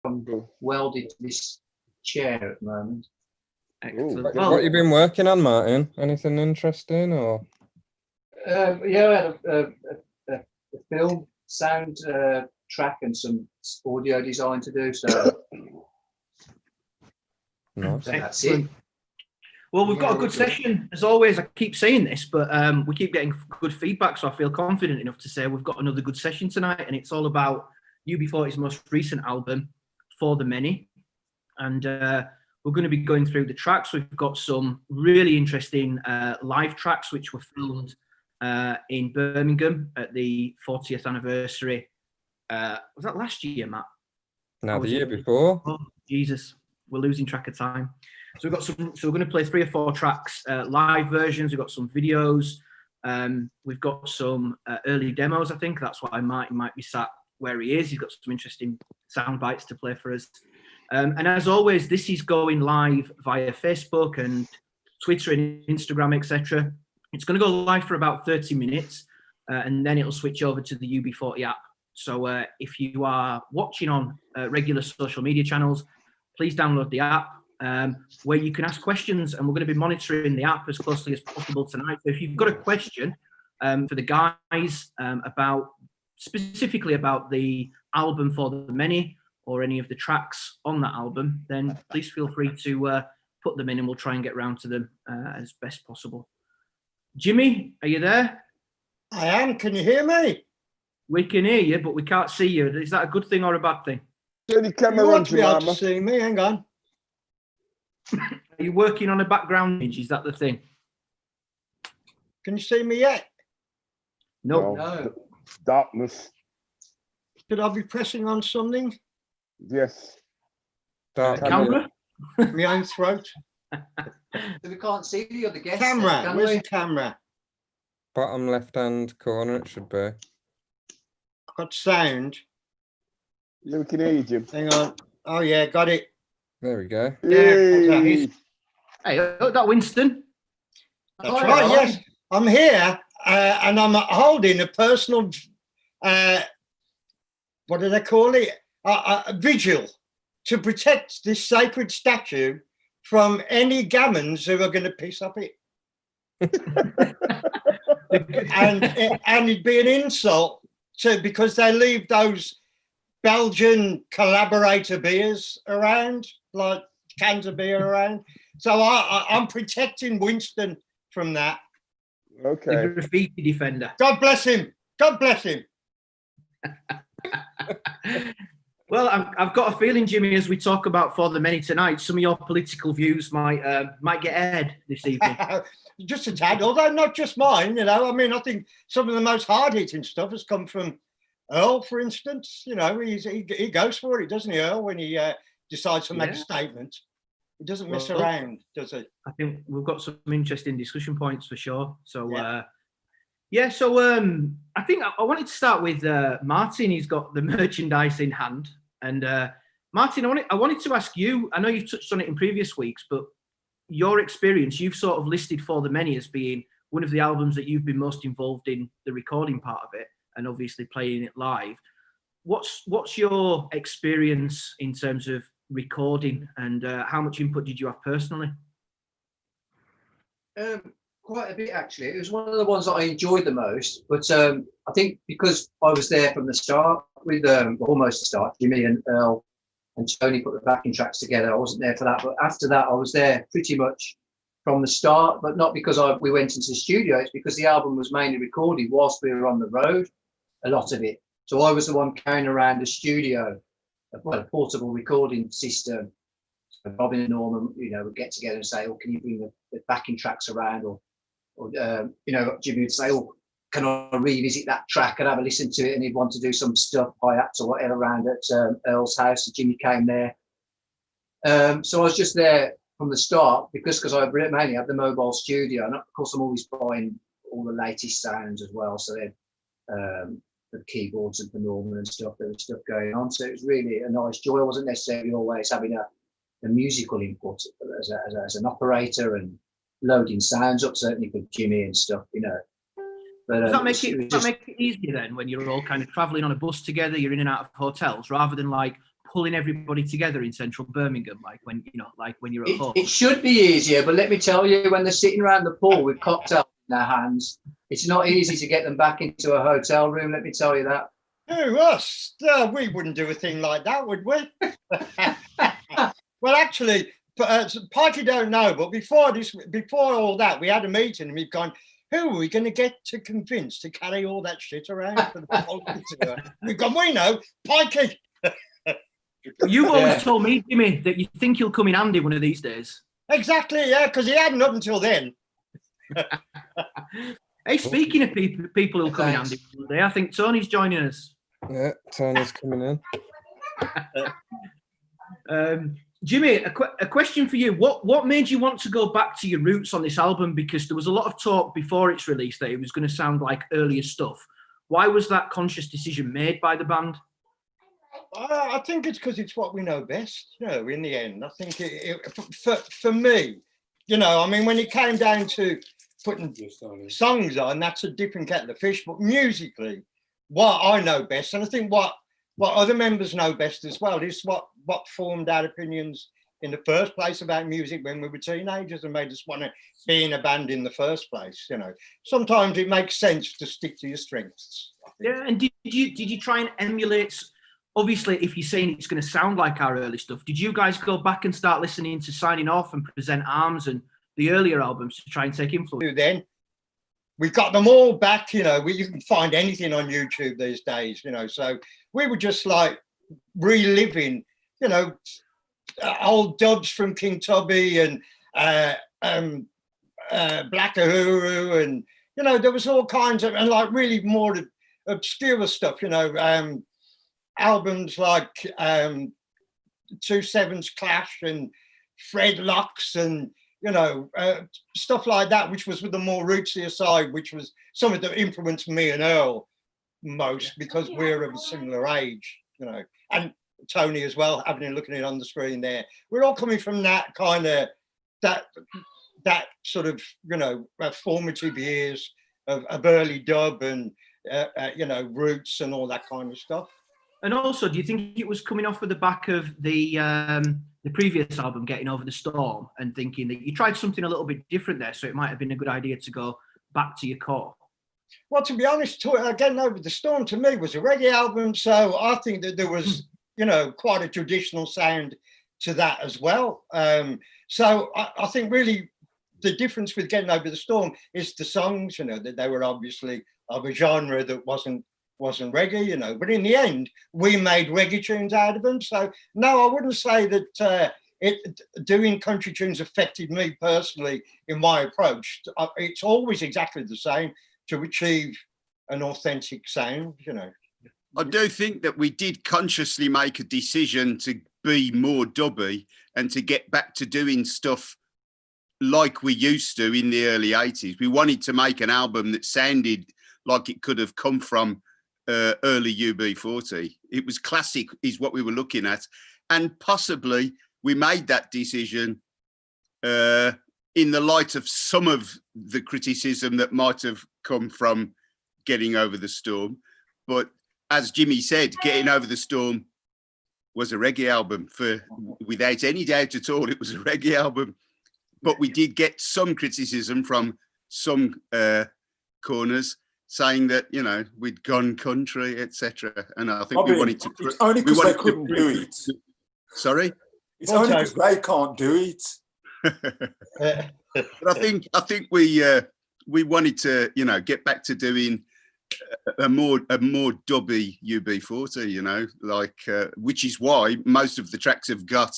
I'm welded to this chair at the moment. Excellent. What have you been working on, Martin? Anything interesting or? Yeah, I had a film sound track and some audio design to do. So Nice. that's it. Well, we've got a good session as always. I keep saying this, but we keep getting good feedback, so I feel confident enough to say we've got another good session tonight, and it's all about UB40's most recent album, For the Many, and we're going to be going through the tracks. We've got some really interesting live tracks which were filmed in Birmingham at the 40th anniversary. Was that last year, Matt? No, the year before. Oh, Jesus, we're losing track of time. So we've got some. So we're going to play 3 or 4 tracks, live versions. We've got some videos. We've got some early demos. I think that's why Martin might be sat where he is. He's got some interesting sound bites to play for us. And as always, this is going live via Facebook and Twitter and Instagram, etc. It's going to go live for about 30 minutes, and then it'll switch over to the UB40 app. So if you are watching on regular social media channels, please download the app where you can ask questions, and we're going to be monitoring the app as closely as possible tonight. So if you've got a question for the guys specifically about the album For the Many or any of the tracks on that album, then please feel free to put them in and we'll try and get round to them as best possible. Jimmy, are you there? I am. Can you hear me? We can hear you, but we can't see you. Is that a good thing or a bad thing? You want to be able to see me. Hang on. Are you working on a background image? Is that the thing? Can you see me yet? No. Darkness. Should I be pressing on something? Yes. Camera? My own throat. So we can't see the other guests. Camera. Where's the camera? Bottom left-hand corner, it should be. I've got sound. Yeah, we can hear you, Jim. Hang on. Oh, yeah, got it. There we go. Yeah. Hey, that Winston. That's right, yes. I'm here and I'm holding a personal, what do they call it? A vigil to protect this sacred statue from any gammons who are going to piss up it. and it'd be an insult because they leave those Belgian collaborator beers around, like cans of beer around. So I'm protecting Winston from that. Okay. The graffiti defender. God bless him. God bless him. Well, I've got a feeling, Jimmy, as we talk about For the Many tonight, some of your political views might get aired this evening. Just a tad, although not just mine, you know. I mean, I think some of the most hard-hitting stuff has come from Earl, for instance. You know, he goes for it, doesn't he, Earl, when he decides to make a statement. He doesn't mess around, does he? I think we've got some interesting discussion points for sure. So, I think I wanted to start with Martin. He's got the merchandise in hand. And Martin, I wanted to ask you, I know you've touched on it in previous weeks, but your experience, you've sort of listed For the Many as being one of the albums that you've been most involved in the recording part of it and obviously playing it live. What's your experience in terms of recording and how much input did you have personally? Quite a bit, actually. It was one of the ones that I enjoyed the most, but I think because I was there from the start with almost the start, Jimmy and Earl and Tony put the backing tracks together. I wasn't there for that, but after that I was there pretty much from the start, but not because we went into the studio. It's because the album was mainly recorded whilst we were on the road, a lot of it. So I was the one carrying around the studio, a portable recording system. So Robin and Norman, would get together and say, "Oh, can you bring the backing tracks around?" Or Jimmy would say, "Oh, can I revisit that track and have a listen to it?" And he'd want to do some stuff, hi-hats or whatever, around at Earl's house. So Jimmy came there. So I was just there from the start because I mainly had the mobile studio, and of course I'm always buying all the latest sounds as well. So then the keyboards and the Norman and stuff, there was stuff going on. So it was really a nice joy. I wasn't necessarily always having a musical input as an operator and loading sounds up, certainly for Jimmy and stuff, But, does that make it easier then when you're all kind of traveling on a bus together, you're in and out of hotels, rather than like pulling everybody together in central Birmingham, like when you're at home? It should be easier, but let me tell you, when they're sitting around the pool with cocktails in their hands, it's not easy to get them back into a hotel room. Let me tell you that. Who, us? We wouldn't do a thing like that, would we? Well, actually, Parky don't know, but before all that, we had a meeting and we've gone, who are we going to get to convince to carry all that shit around for the whole tour? We've gone, we know, Pikey. You've always told me, Jimmy, that you think he'll come in handy one of these days. Exactly, yeah, because he hadn't up until then. Hey, speaking of people who'll come in handy one day, I think Tony's joining us. Yeah, Tony's coming in. Jimmy, a question for you. What made you want to go back to your roots on this album? Because there was a lot of talk before its release that it was going to sound like earlier stuff. Why was that conscious decision made by the band? I think it's because it's what we know best, in the end. I think for me, I mean, when it came down to putting songs on, that's a different kettle of fish. But musically, what I know best, and I think what other members know best as well, is what formed our opinions in the first place about music when we were teenagers and made us want to be in a band in the first place. Sometimes it makes sense to stick to your strengths. Yeah, and did you try and emulate? Obviously, if you're saying it's going to sound like our early stuff, did you guys go back and start listening to Signing Off and Present Arms and the earlier albums to try and take influence? Then we got them all back. You can find anything on YouTube these days. So we were just like reliving, old dubs from King Tubby and Black Uhuru, and there was all kinds of, and like really more obscure stuff. Albums like 2/7's Clash and Fred Locks and stuff like that, which was with the more rootsier side, which was something that influenced me and Earl most because we're of a similar age, and Tony as well, having a look at it on the screen there. We're all coming from that kind of that sort of formative years of early dub and roots and all that kind of stuff. And also, do you think it was coming off of the back of the previous album, Getting Over the Storm, and thinking that you tried something a little bit different there, so it might have been a good idea to go back to your core? Well, to be honest, Getting Over the Storm to me was a reggae album, so I think that there was, quite a traditional sound to that as well. So I think really the difference with Getting Over the Storm is the songs, that they were obviously of a genre that wasn't reggae, but in the end, we made reggae tunes out of them. So no, I wouldn't say that doing country tunes affected me personally in my approach. It's always exactly the same to achieve an authentic sound, I do think that we did consciously make a decision to be more dubby and to get back to doing stuff like we used to in the early 80s. We wanted to make an album that sounded like it could have come from early UB40. It was classic is what we were looking at, and possibly we made that decision in the light of some of the criticism that might have come from Getting Over the Storm. But as Jimmy said, Getting Over the Storm was a reggae album, without any doubt at all. It was a reggae album, but we did get some criticism from some corners saying that we'd gone country, etc. And I think we wanted to. It's only because they couldn't do it. Sorry, it's only because they can't do it. But I think we wanted to get back to doing a more dubby UB40, which is why most of the tracks have got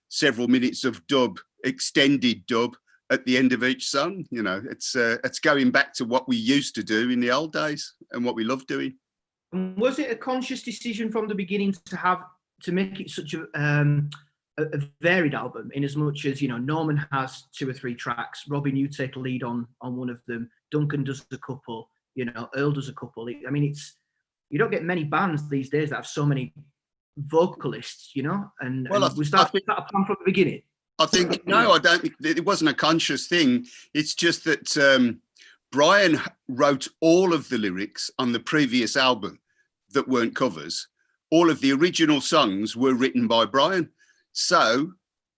several minutes of dub, extended dub, at the end of each song. It's going back to what we used to do in the old days and what we loved doing. Was it a conscious decision from the beginning to make it such a varied album, in as much as Norman has 2 or 3 tracks, Robin, you take lead on one of them, Duncan does a couple, Earl does a couple. I mean, you don't get many bands these days that have so many vocalists, and was that a plan from the beginning? I think, no, I don't think it wasn't a conscious thing. It's just that Brian wrote all of the lyrics on the previous album that weren't covers, all of the original songs were written by Brian. So,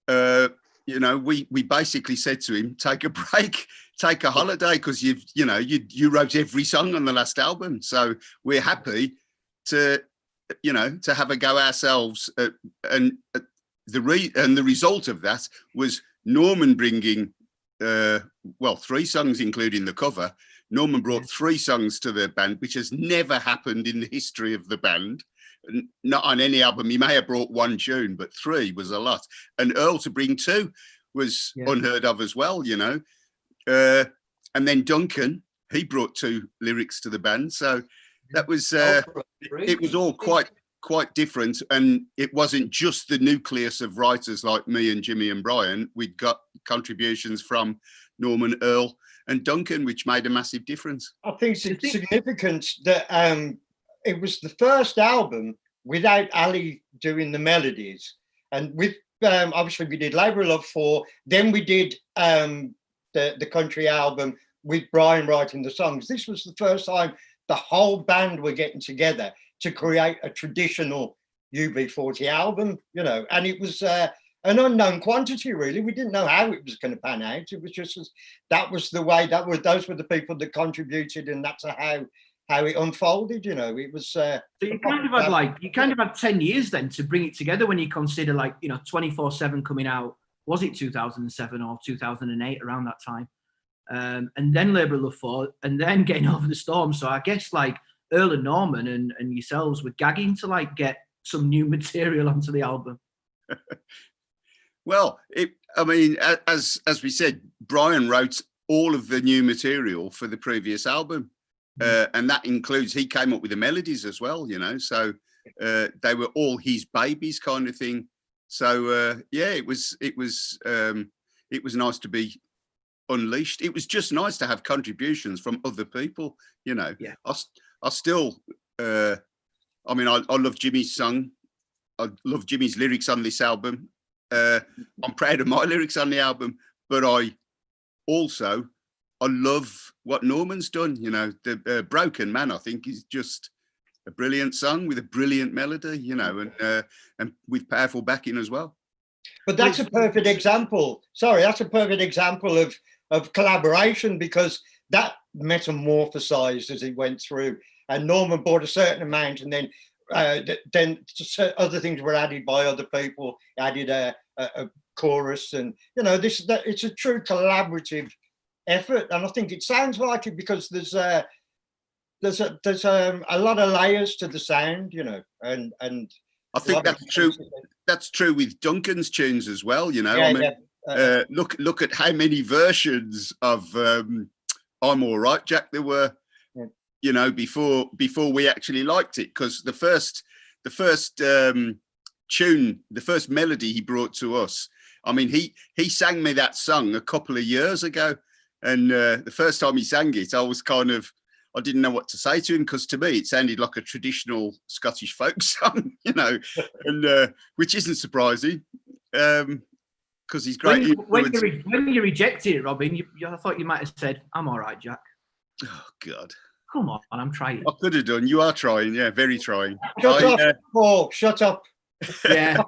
you know, we basically said to him, take a break, take a holiday, because you wrote every song on the last album. So we're happy to, you know, to have a go ourselves. And the result of that was Norman bringing, 3 songs, including the cover. Norman brought 3 songs to the band, which has never happened in the history of the band. Not on any album. He may have brought 1 tune, but 3 was a lot. And Earl to bring 2 was unheard of as well, you know. And then Duncan, he brought 2 lyrics to the band. So that was, it was all quite different. And it wasn't just the nucleus of writers like me and Jimmy and Brian. We'd got contributions from Norman, Earl and Duncan, which made a massive difference. I think it's significant that it was the first album without Ali doing the melodies. And with obviously we did Labour of Love 4, then we did the country album with Brian writing the songs. This was the first time the whole band were getting together to create a traditional UB40 album, you know, and it was an unknown quantity, really. We didn't know how it was going to pan out. It was just, that was the way, those were the people that contributed, and that's how it unfolded, you know. It was so you kind of had 10 years then to bring it together, when you consider, like, you know, 24/7 coming out, was it 2007 or 2008, around that time, and then Labour of Love 4, and then Getting Over the Storm. So I guess like Earl and Norman and yourselves were gagging to like get some new material onto the album. Well, I mean, as we said, Brian wrote all of the new material for the previous album. And that includes, he came up with the melodies as well, you know, so they were all his babies, kind of thing. So yeah, it was nice to be unleashed. It was just nice to have contributions from other people, you know. Yeah. I still, I mean, I love Jimmy's song. I love Jimmy's lyrics on this album. I'm proud of my lyrics on the album, but I love what Norman's done. You know, the Broken Man, I think, is just a brilliant song with a brilliant melody, you know, and with powerful backing as well. But that's a perfect example. Sorry, that's a perfect example of collaboration, because that metamorphosized as it went through. And Norman brought a certain amount, and then other things were added by other people. Added a chorus, and you know, it's a true collaborative effort, and I think it sounds like it because there's a lot of layers to the sound, you know, and I think that's true. That's true with Duncan's tunes as well, you know. Yeah, I mean, look at how many versions of "I'm All Right, Jack" there were, you know, before we actually liked it, because the first tune, the first melody he brought to us, I mean, he sang me that song a couple of years ago. And the first time he sang it, I didn't know what to say to him, because to me it sounded like a traditional Scottish folk song, you know, and which isn't surprising, because he's great. When you rejected it, Robin, I thought you might have said, "I'm all right, Jack." Oh God! Come on, I'm trying. I could have done. You are trying, yeah, very trying. Shut up, Paul. Shut up. Yeah,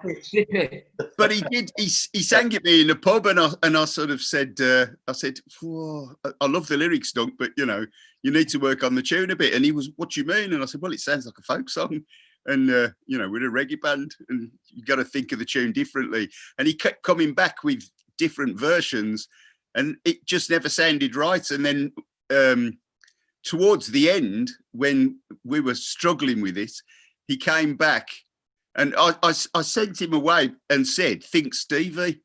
but he did. He sang at me in a pub, and I sort of said, "Whoa, I love the lyrics, Dunk, but you know, you need to work on the tune a bit." And he was, "What do you mean?" And I said, "Well, it sounds like a folk song, and you know, we're a reggae band, and you got to think of the tune differently." And he kept coming back with different versions, and it just never sounded right. And then towards the end, when we were struggling with it, he came back. And I sent him away and said, "Think Stevie."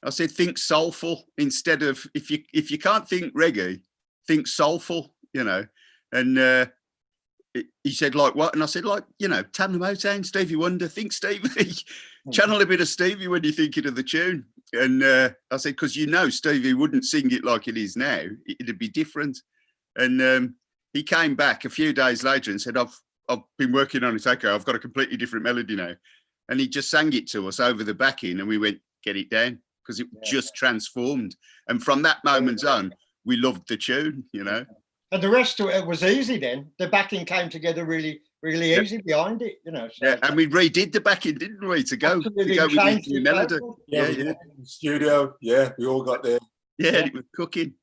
I said, "Think soulful," instead of, if you can't think reggae, think soulful, you know. And he said, "Like what?" And I said, "Like, you know, Tamla Motown, Stevie Wonder, think Stevie." Channel a bit of Stevie when you're thinking of the tune. And I said, because you know Stevie wouldn't sing it like it is now. It'd be different. And he came back a few days later and said, I've been working on it. Okay, I've got a completely different melody now. And he just sang it to us over the backing, and we went, "Get it down," because it just transformed. And from that moment on, we loved the tune, you know. And the rest of it was easy then. The backing came together really, really easy behind it, you know. So. Yeah, and we redid the backing, didn't we, to go with the new melody. Yeah, in the studio. Yeah, we all got there. Yeah, it was cooking.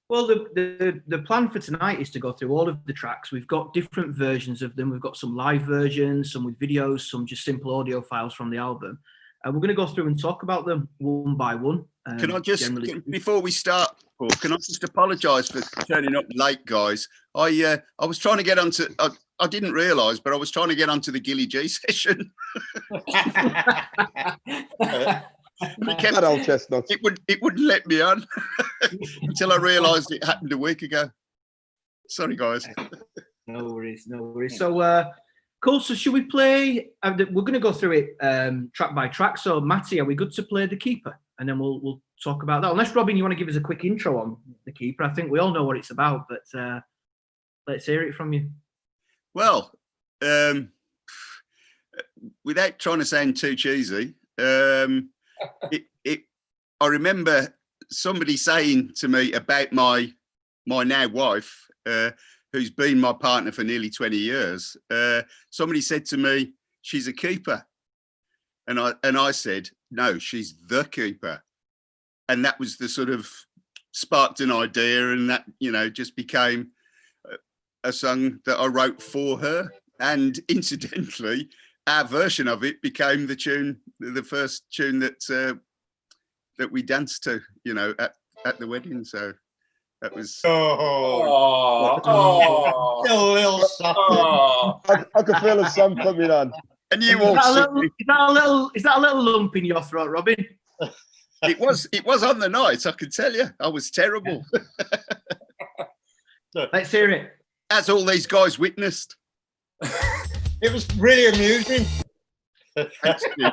Well, the plan for tonight is to go through all of the tracks. We've got different versions of them. We've got some live versions, some with videos, some just simple audio files from the album. And we're going to go through and talk about them one by one. Can I just, before we start, Paul, can I just apologise for turning up late, guys? I was trying to get onto, I didn't realise, but I was trying to get onto the Gilly G session. That old chestnut. It wouldn't let me on until I realised it happened a week ago. Sorry, guys. No worries, no worries. So, cool. So, should we play? We're going to go through it track by track. So, Matty, are we good to play The Keeper? And then we'll talk about that. Unless, Robin, you want to give us a quick intro on The Keeper. I think we all know what it's about, but let's hear it from you. Well, without trying to sound too cheesy, I remember somebody saying to me about my now wife, who's been my partner for nearly 20 years. Somebody said to me, she's a keeper. And I said, no, she's the keeper. And that was the sort of sparked an idea, and that, you know, just became a song that I wrote for her. And incidentally, our version of it became the tune, the first tune that we danced to, you know, at the wedding. So that was. I could feel a song coming on. And you all. Is that a little lump in your throat, Robin? It was on the night. I can tell you, I was terrible. Let's hear it. As all these guys witnessed. It was really amusing. Thanks, Steve.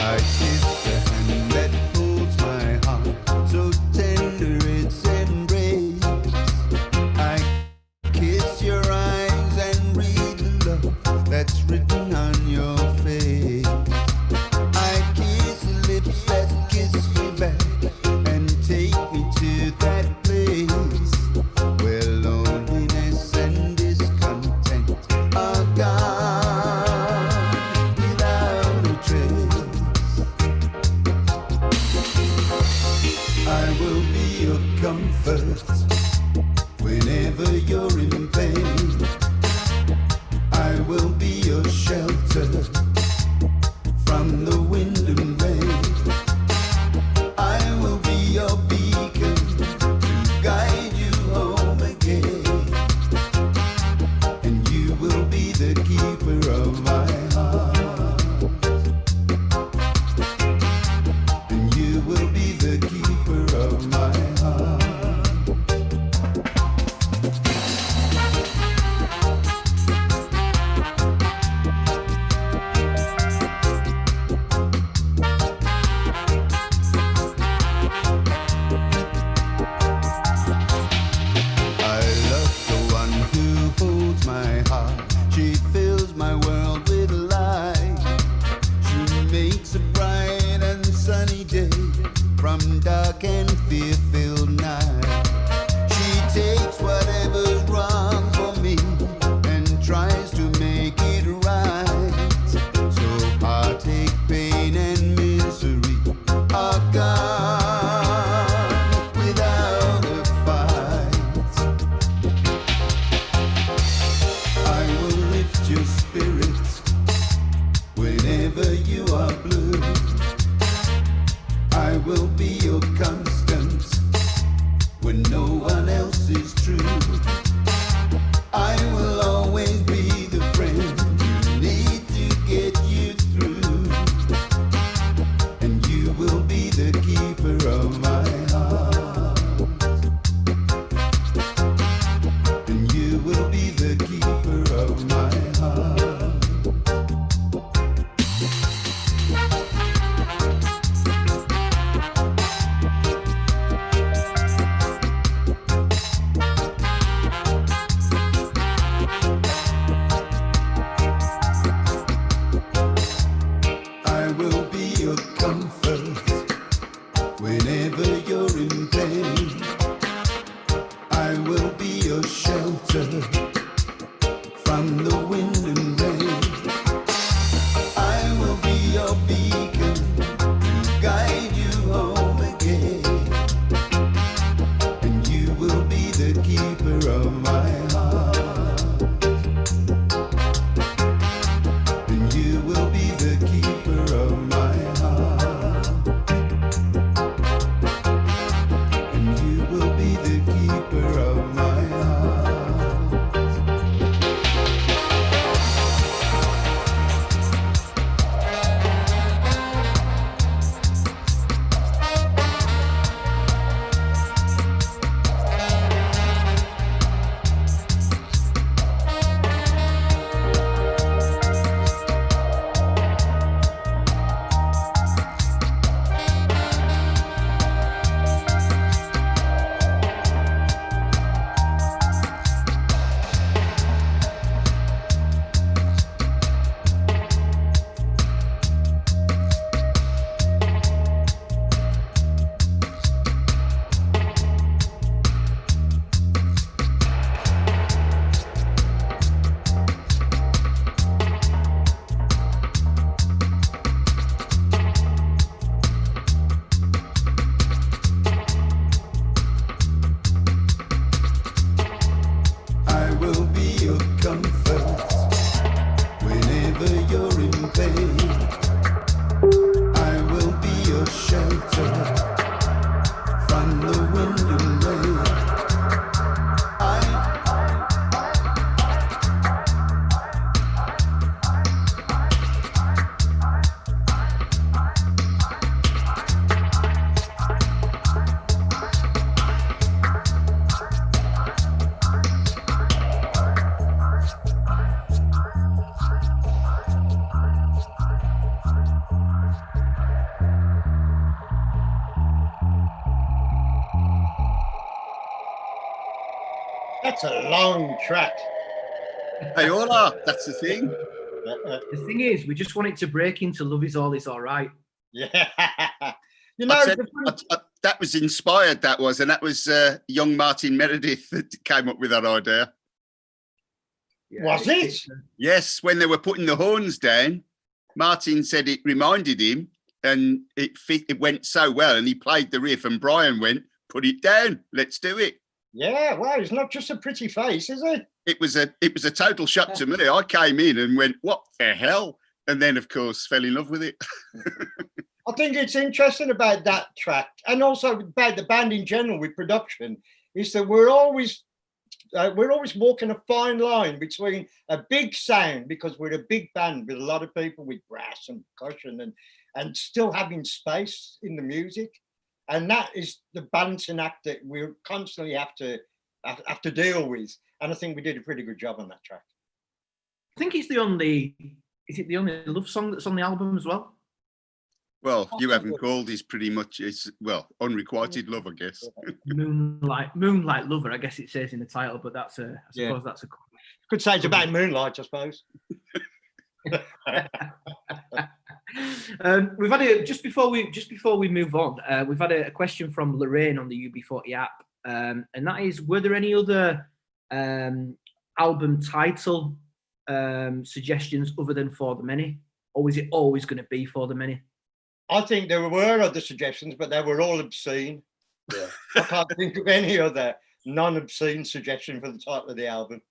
I kiss the hand that holds my heart, so tender its embrace. I kiss your eyes and read the love that's written on your face. babe. I will be your shelter from the wind and rain. That's a long track. They all are. That's the thing. The thing is, we just want it to break into "Love Is All Is All Right." Yeah. You know, I said, that was inspired, that was, and that was young Martin Meredith that came up with that idea. was it? Yes, when they were putting the horns down, Martin said it reminded him, and it went so well, and he played the riff, and Brian went, "Put it down, let's do it." Yeah, well, it's not just a pretty face, is it? It was a total shock to me. I came in and went, "What the hell?" And then, of course, fell in love with it. I think it's interesting about that track, and also about the band in general with production, is that we're always walking a fine line between a big sound, because we're a big band with a lot of people with brass and percussion, and still having space in the music, and that is the balancing act that we constantly have to deal with. And I think we did a pretty good job on that track. I think it's the only love song that's on the album as well? Well, You Haven't Called is pretty much, it's, well, unrequited love, I guess. Moonlight Lover, I guess it says in the title, but that's I suppose that's a... Could say it's about moonlight, I suppose. We've had just before we move on, we've had a question from Lorraine on the UB40 app, and that is: were there any other album title suggestions other than For the Many, or was it always going to be For the Many? I think there were other suggestions, but they were all obscene. Yeah. I can't think of any other non-obscene suggestion for the title of the album.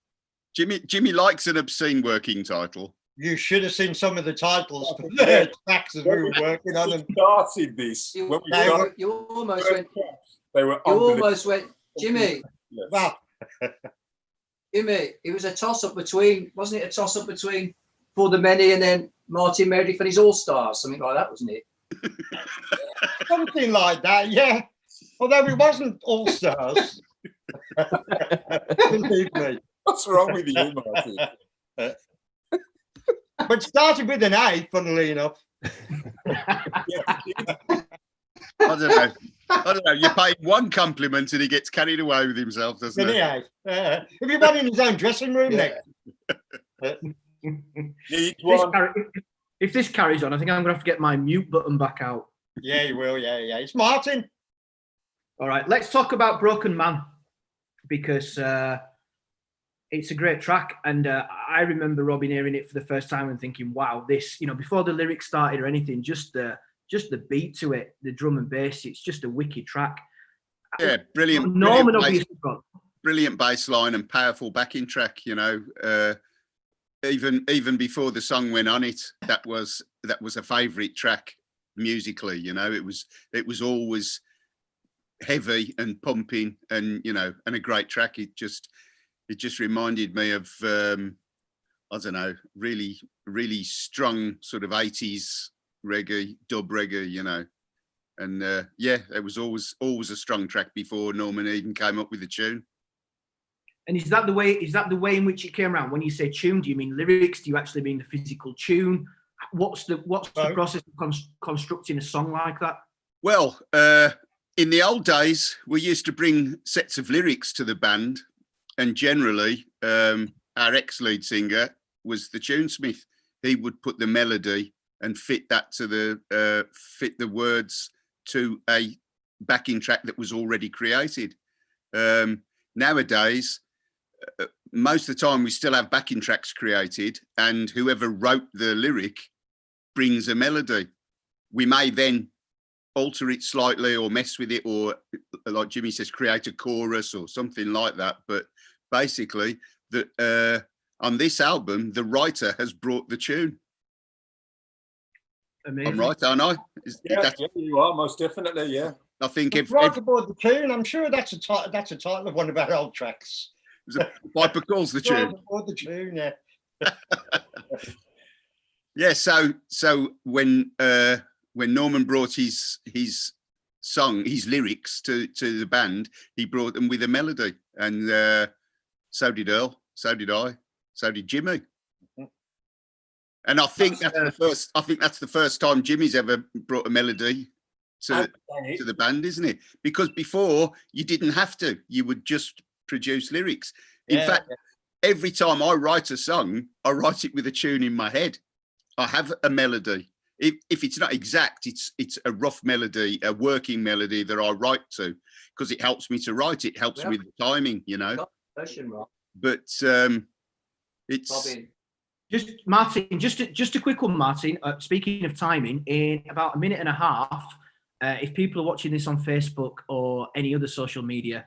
Jimmy likes an obscene working title. You should have seen some of the titles for the tracks as we were working on them. Started this. You almost went, Jimmy. Yes. Well, Jimmy, it was a toss-up between, wasn't it a toss-up between For the Many and then Martin Meredith and his All-Stars, something like that, wasn't it? something like that, yeah. Although it wasn't All Stars. Believe me. What's wrong with you, Martin? But started with an A, funnily enough. I don't know. You pay one compliment and he gets carried away with himself, doesn't he? Have you been in his own dressing room next? If this carries on, I think I'm going to have to get my mute button back out. Yeah, you will. Yeah. It's Martin. All right, let's talk about Broken Man, because it's a great track. And I remember Robin hearing it for the first time and thinking, wow, this, before the lyrics started or anything, just the beat to it, the drum and bass, it's just a wicked track. Yeah, brilliant. Norman obviously brilliant bass line and powerful backing track, even before the song went on it, that was a favourite track musically. It was always heavy and pumping, and and a great track. It just reminded me of I don't know, really strong sort of 80s reggae, dub reggae, and it was always a strong track before Norman even came up with the tune. And is that the way in which it came around? When you say tune, do you mean lyrics? Do you actually mean the physical tune? What's the process of constructing a song like that? Well, in the old days, we used to bring sets of lyrics to the band, and generally, our ex-lead singer was the tunesmith. He would put the melody and fit that to fit the words to a backing track that was already created. Nowadays, most of the time we still have backing tracks created, and whoever wrote the lyric brings a melody. We may then alter it slightly or mess with it, or like Jimmy says, create a chorus or something like that. But basically, on this album, the writer has brought the tune. Amazing. I'm right, aren't I? Yeah, you are most definitely. Yeah. I think It's right aboard the tune. I'm sure that's a title of one of our old tracks. Piper calls the Right tune. aboard the tune, yeah. Yeah. So when Norman brought his song, his lyrics to the band, he brought them with a melody, and so did Earl, so did I, so did Jimmy. And I think that's the first. I think that's the first time Jimmy's ever brought a melody to the band, isn't it? Because before you didn't have to; you would just produce lyrics. In fact, every time I write a song, I write it with a tune in my head. I have a melody. If it's not exact, it's a rough melody, a working melody that I write to, because it helps me to write. It helps with the timing, you know. But it's. Robin. Just Martin, just a quick one, Martin. Speaking of timing, in about a minute and a half, if people are watching this on Facebook or any other social media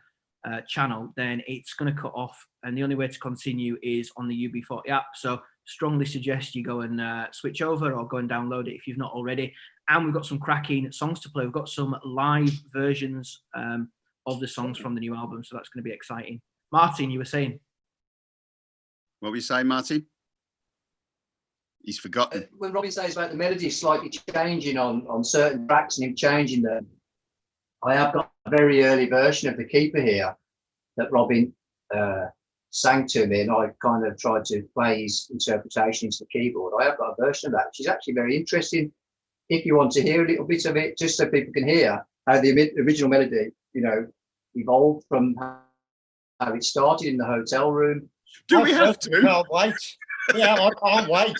channel, then it's going to cut off, and the only way to continue is on the UB40 app. So strongly suggest you go and switch over or go and download it if you've not already. And we've got some cracking songs to play. We've got some live versions of the songs from the new album, so that's going to be exciting. Martin, you were saying? What were you saying, Martin? He's forgotten. When Robin says about the melody slightly changing on certain tracks and him changing them, I have got a very early version of The Keeper here that Robin sang to me, and I kind of tried to play his interpretation into the keyboard. I have got a version of that, which is actually very interesting. If you want to hear a little bit of it, just so people can hear how the original melody, you know, evolved from how it started in the hotel room. Do we have to? Can't wait. Yeah, I can't wait.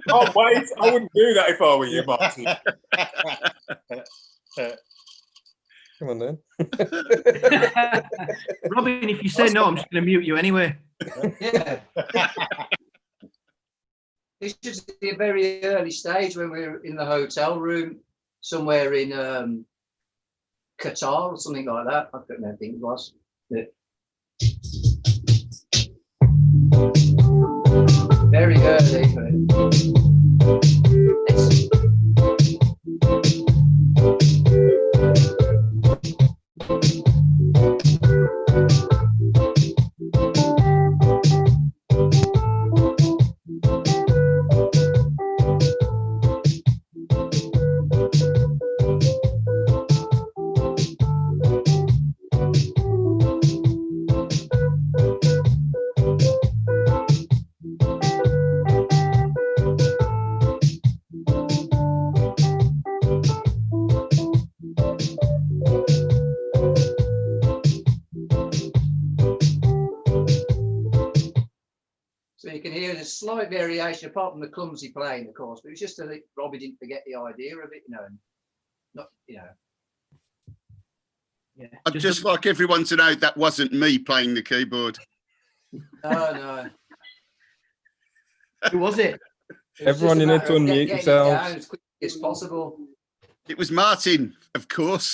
Oh, wait. I wouldn't do that if I were you, Martin. Come on then. Robin, if you say no, I'm just going to mute you anyway. Yeah. It's just a very early stage when we were in the hotel room somewhere in Qatar or something like that. I don't know, I think it was. Yeah. Very early, but so you can hear a slight variation, apart from the clumsy playing, of course, but it was just that Robbie didn't forget the idea of it, you know, and not, you know. Yeah. I'd just like everyone to know that wasn't me playing the keyboard. No. Who was it? Everyone, you need to unmute yourselves. As quickly as possible. It was Martin, of course.